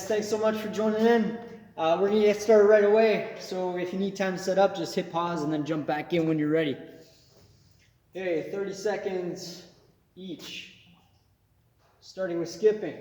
thanks so much for joining in. We're gonna get started right away. So if you need time to set up, just hit pause and then jump back in when you're ready. Okay, 30 seconds each. Starting with skipping.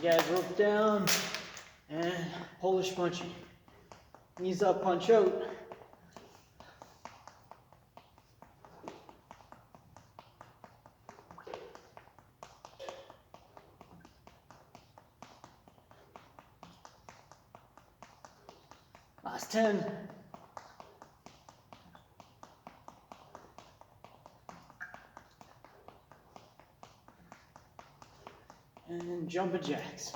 Guys, rope down and Polish punching. Knees up, punch out. Last 10. And jumping jacks.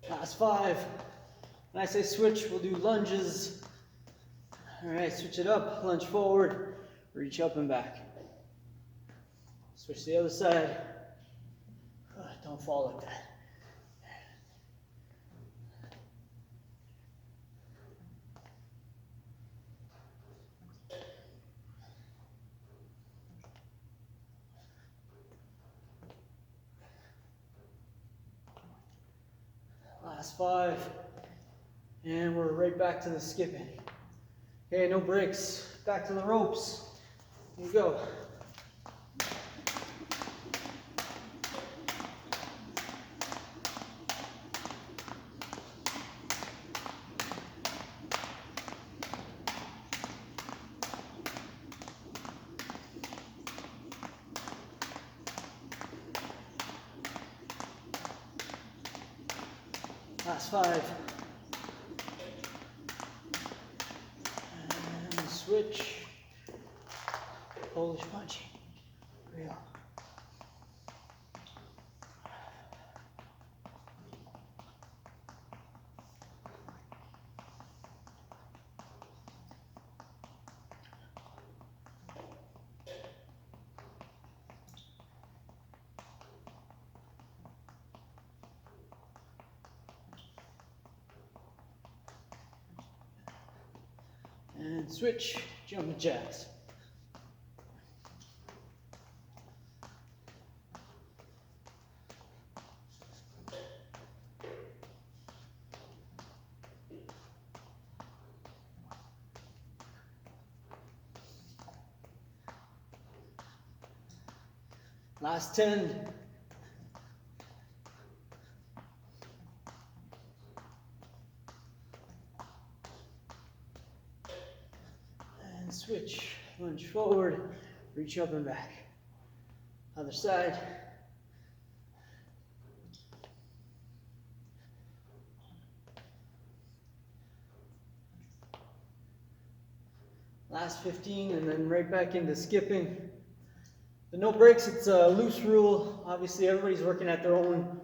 Last 5. When I say switch, we'll do lunges. All right, switch it up, lunge forward, reach up and back. Switch to the other side. Don't fall like that. Last 5. And we're right back to the skipping. Okay, no breaks. Back to the ropes. Here you go. Last 5. And switch. Polish punching. Real. And switch, jumping jacks. Last 10. And switch, lunge forward, reach up and back. Other side. Last 15 and then right back into skipping. The no breaks, it's a loose rule. Obviously everybody's working at their own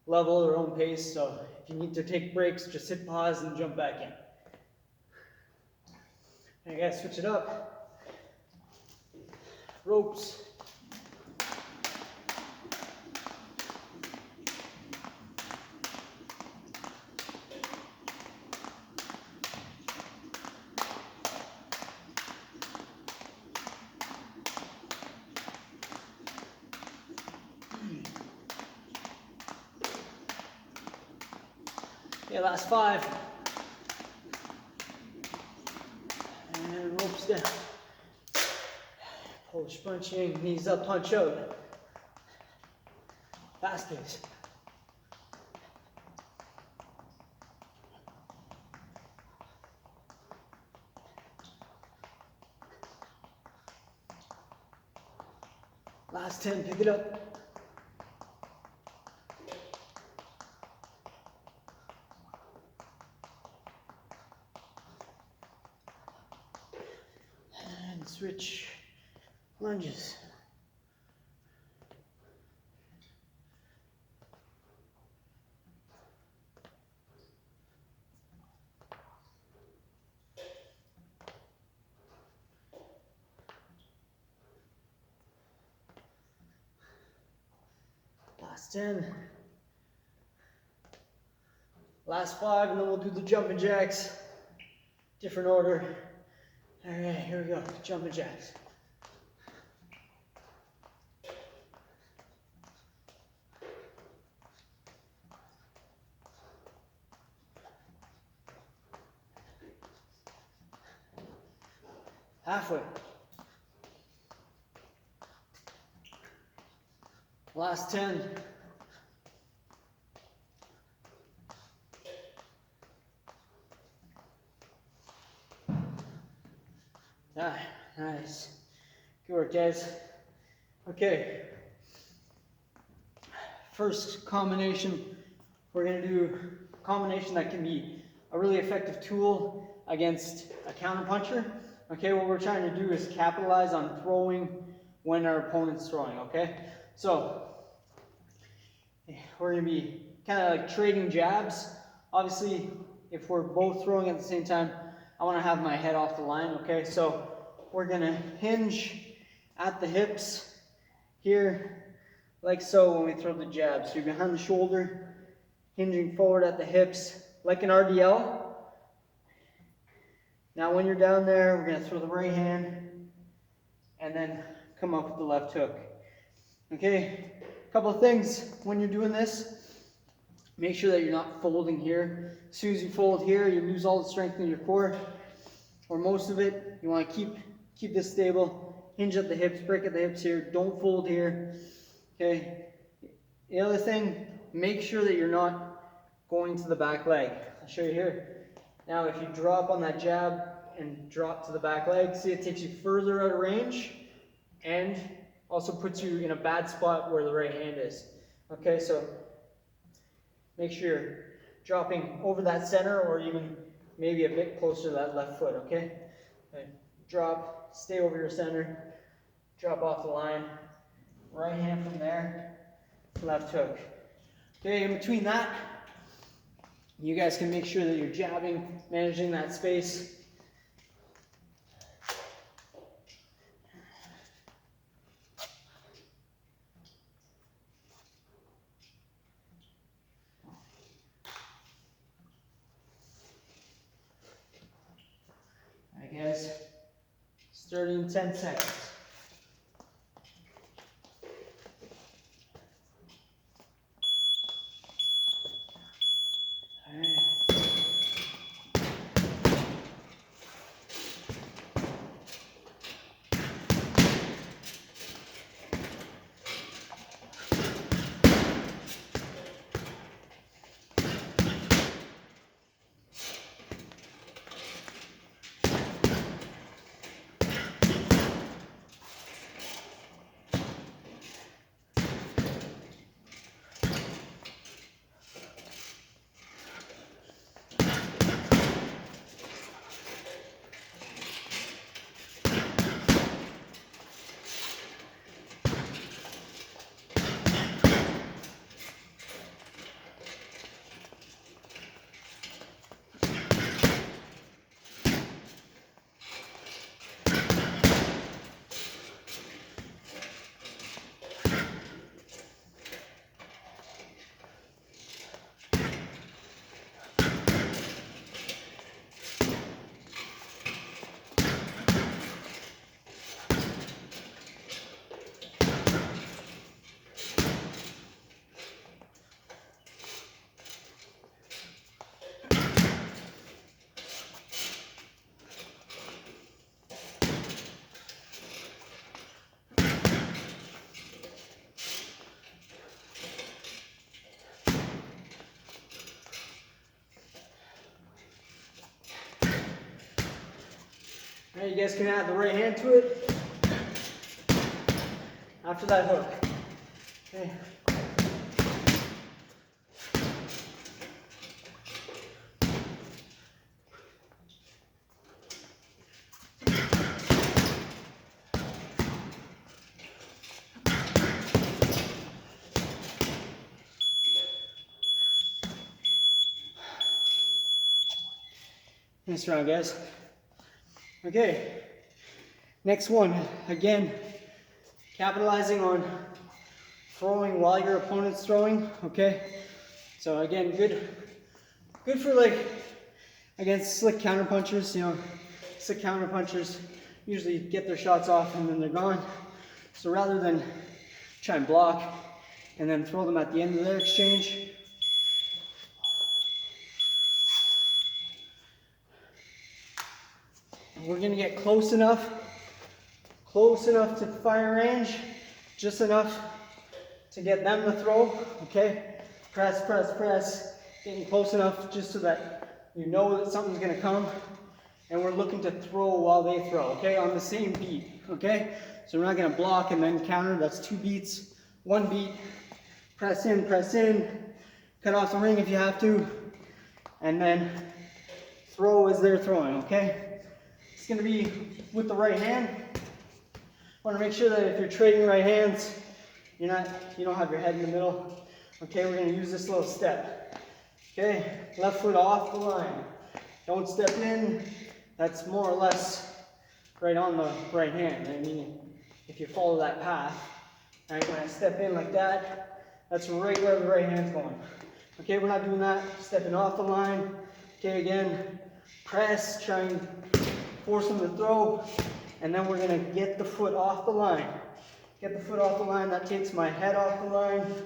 level, their own pace, so if you need to take breaks, just hit pause and jump back in. Okay guys, switch it up. Ropes. Okay, last 5. And ropes down. Polish punching, knees up, punch out. Fast pace. Last 10, pick it up. And switch lunges. Last 10. Last 5, and then we'll do the jumping jacks. Different order. All right, here we go. Jumping jacks. Halfway. Last 10. Ah, nice. Good work, guys. Okay. First combination, we're going to do a combination that can be a really effective tool against a counterpuncher. Okay, what we're trying to do is capitalize on throwing when our opponent's throwing, okay? So, we're going to be kind of like trading jabs. Obviously, if we're both throwing at the same time, I want to have my head off the line, okay? So, we're going to hinge at the hips here, like so when we throw the jab. So, you're behind the shoulder, hinging forward at the hips, like an RDL. Now when you're down there, we're going to throw the right hand and then come up with the left hook. Okay, a couple of things when you're doing this. Make sure that you're not folding here. As soon as you fold here, you lose all the strength in your core, or most of it. You want to keep this stable. Hinge at the hips, break at the hips here. Don't fold here. Okay. The other thing, make sure that you're not going to the back leg. I'll show you here. Now, if you drop on that jab and drop to the back leg, see it takes you further out of range and also puts you in a bad spot where the right hand is. Okay, so make sure you're dropping over that center or even maybe a bit closer to that left foot, okay? Drop, stay over your center, drop off the line, right hand from there, left hook. Okay, in between that, you guys can make sure that you're jabbing, managing that space. All right, guys, starting in 10 seconds. All right, you guys can add the right hand to it. after that hook. Okay. Nice round, guys. Okay, next one. Again, capitalizing on throwing while your opponent's throwing. Okay, so again, good for like against slick counter punchers. You know, slick counter punchers usually get their shots off and then they're gone. So rather than try and block and then throw them at the end of their exchange, we're gonna get close enough to fire range, just enough to get them to throw, okay? Press, press, press, getting close enough just so that you know that something's gonna come, and we're looking to throw while they throw, okay? On the same beat, okay? So we're not gonna block and then counter, that's 2 beats. 1 beat, press in, cut off the ring if you have to, and then throw as they're throwing, okay? It's gonna be with the right hand. Want to make sure that if you're trading right hands, you don't have your head in the middle. Okay, we're gonna use this little step. Okay, left foot off the line. Don't step in. That's more or less right on the right hand. I mean, if you follow that path, right, when I step in like that, that's right where the right hand's going. Okay, we're not doing that. Stepping off the line. Okay, again, press, try and force them to throw, and then we're gonna get the foot off the line. Get the foot off the line, that takes my head off the line,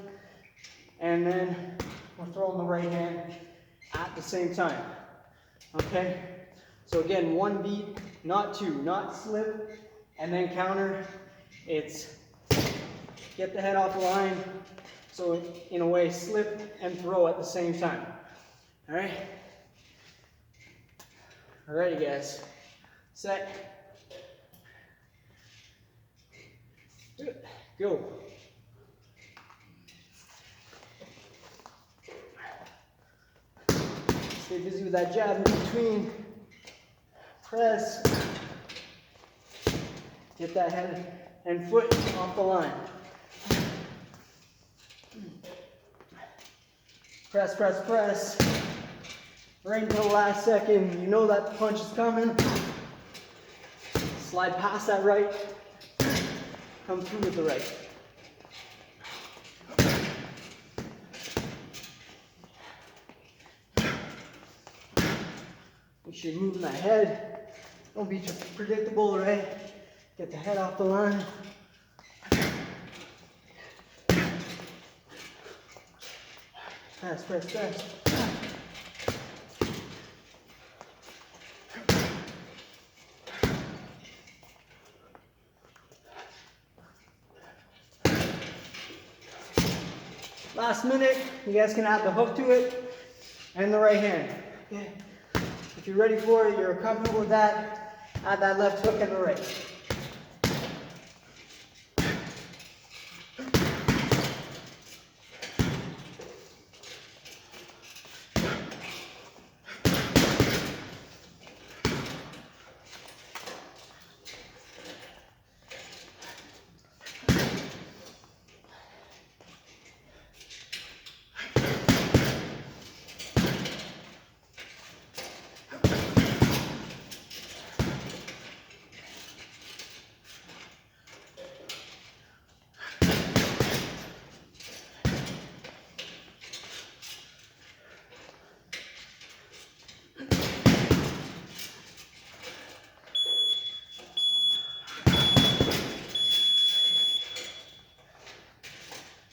and then we're throwing the right hand at the same time, okay? So again, 1 beat, not 2, not slip, and then counter. It's get the head off the line, so in a way, slip and throw at the same time, all right? Alrighty, guys. Set. Go. Stay busy with that jab in between. Press. Get that head and foot off the line. Press, press, press. Right until the last second. You know that the punch is coming. Slide past that right, come through with the right. Make sure you're moving that head. Don't be just predictable, right? Get the head off the line. Press, press, press. Last minute, you guys can add the hook to it and the right hand. Okay. If you're ready for it, you're comfortable with that, add that left hook and the right.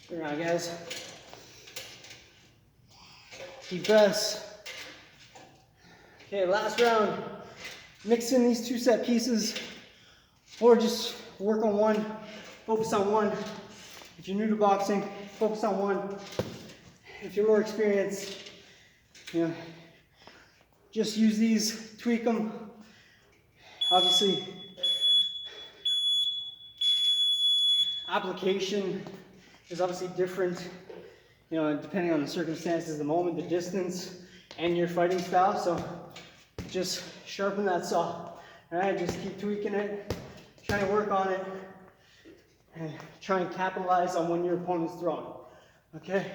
Good round, guys. Deep breaths. Okay, last round. Mix in these 2 set pieces, or just work on one, focus on one. If you're new to boxing, focus on one. If you're more experienced, just use these, tweak them. Obviously, application is obviously different, you know, depending on the circumstances, the moment, the distance, and your fighting style. So just sharpen that saw. All right, just keep tweaking it, trying to work on it, and try and capitalize on when your opponent's throwing. Okay?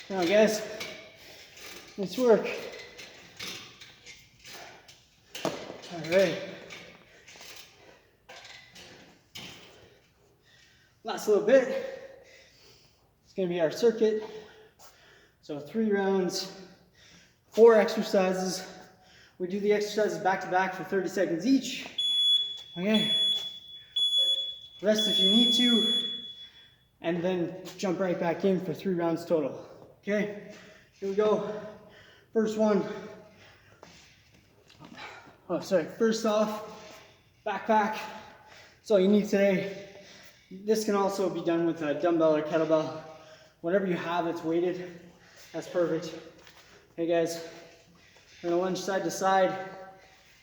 Now guys, let's work. All right. Last little bit. It's gonna be our circuit. So 3 rounds, 4 exercises. We do the exercises back to back for 30 seconds each. Okay. Rest if you need to, and then jump right back in for 3 rounds total. Okay, here we go. First one. Oh, sorry. First off, backpack. That's all you need today. This can also be done with a dumbbell or kettlebell. Whatever you have that's weighted, that's perfect. Hey guys, we're gonna lunge side to side.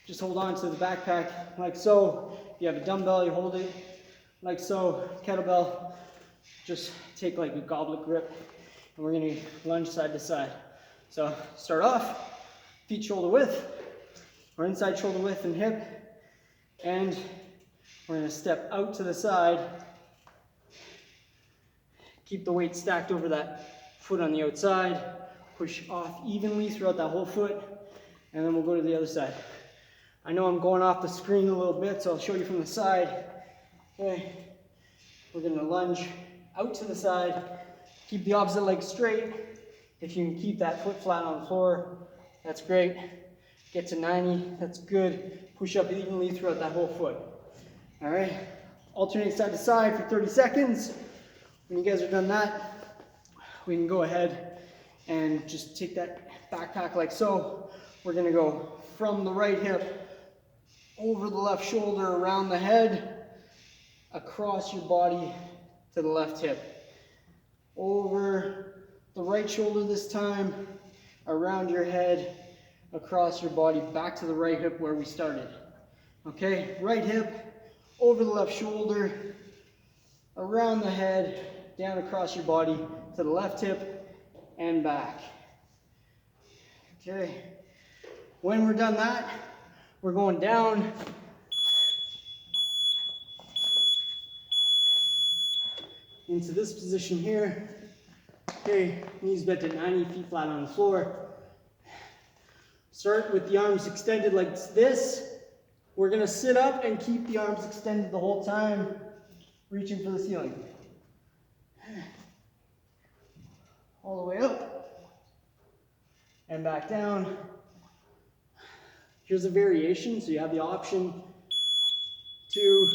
Just hold on to the backpack like so. If you have a dumbbell, you hold it like so. Kettlebell, just take like a goblet grip. And we're gonna lunge side to side. So start off, feet shoulder width, or inside shoulder width and hip, and we're gonna step out to the side. Keep the weight stacked over that foot on the outside, push off evenly throughout that whole foot, and then we'll go to the other side. I know I'm going off the screen a little bit, so I'll show you from the side. Okay, we're gonna lunge out to the side. Keep the opposite leg straight. If you can keep that foot flat on the floor, that's great. Get to 90, that's good. Push up evenly throughout that whole foot. All right, alternate side to side for 30 seconds. When you guys are done that, we can go ahead and just take that backpack like so. We're gonna go from the right hip, over the left shoulder, around the head, across your body to the left hip. Over the right shoulder this time, around your head, across your body, back to the right hip where we started. Okay, right hip, over the left shoulder, around the head, down across your body to the left hip, and back. Okay, when we're done that, we're going down. Into this position here. Okay, knees bent at 90, feet flat on the floor. Start with the arms extended like this. We're gonna sit up and keep the arms extended the whole time, reaching for the ceiling. All the way up and back down. Here's a variation, so you have the option to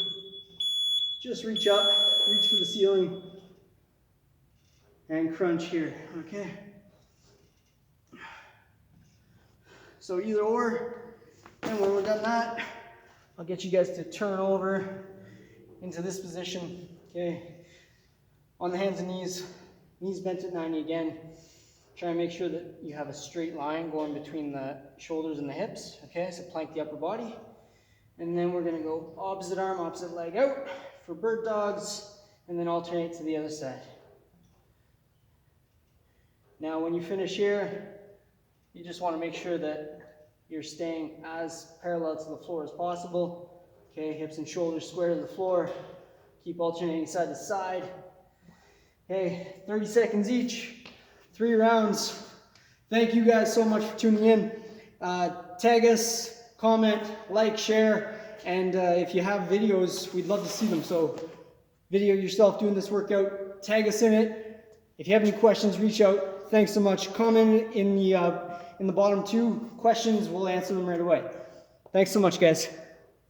just reach up, reach for the ceiling, and crunch here, okay? So either or, and when we're done that, I'll get you guys to turn over into this position, okay? On the hands and knees, knees bent at 90 again. Try and make sure that you have a straight line going between the shoulders and the hips, okay? So plank the upper body. And then we're gonna go opposite arm, opposite leg out for bird dogs, and then alternate to the other side. Now when you finish here, you just wanna make sure that you're staying as parallel to the floor as possible. Okay, hips and shoulders square to the floor. Keep alternating side to side. Okay, 30 seconds each, 3 rounds. Thank you guys so much for tuning in. Tag us, comment, like, share, and if you have videos, we'd love to see them. So video yourself doing this workout, tag us in it. If you have any questions, reach out. Thanks so much. Comment in the bottom 2 questions, we'll answer them right away. Thanks so much, guys.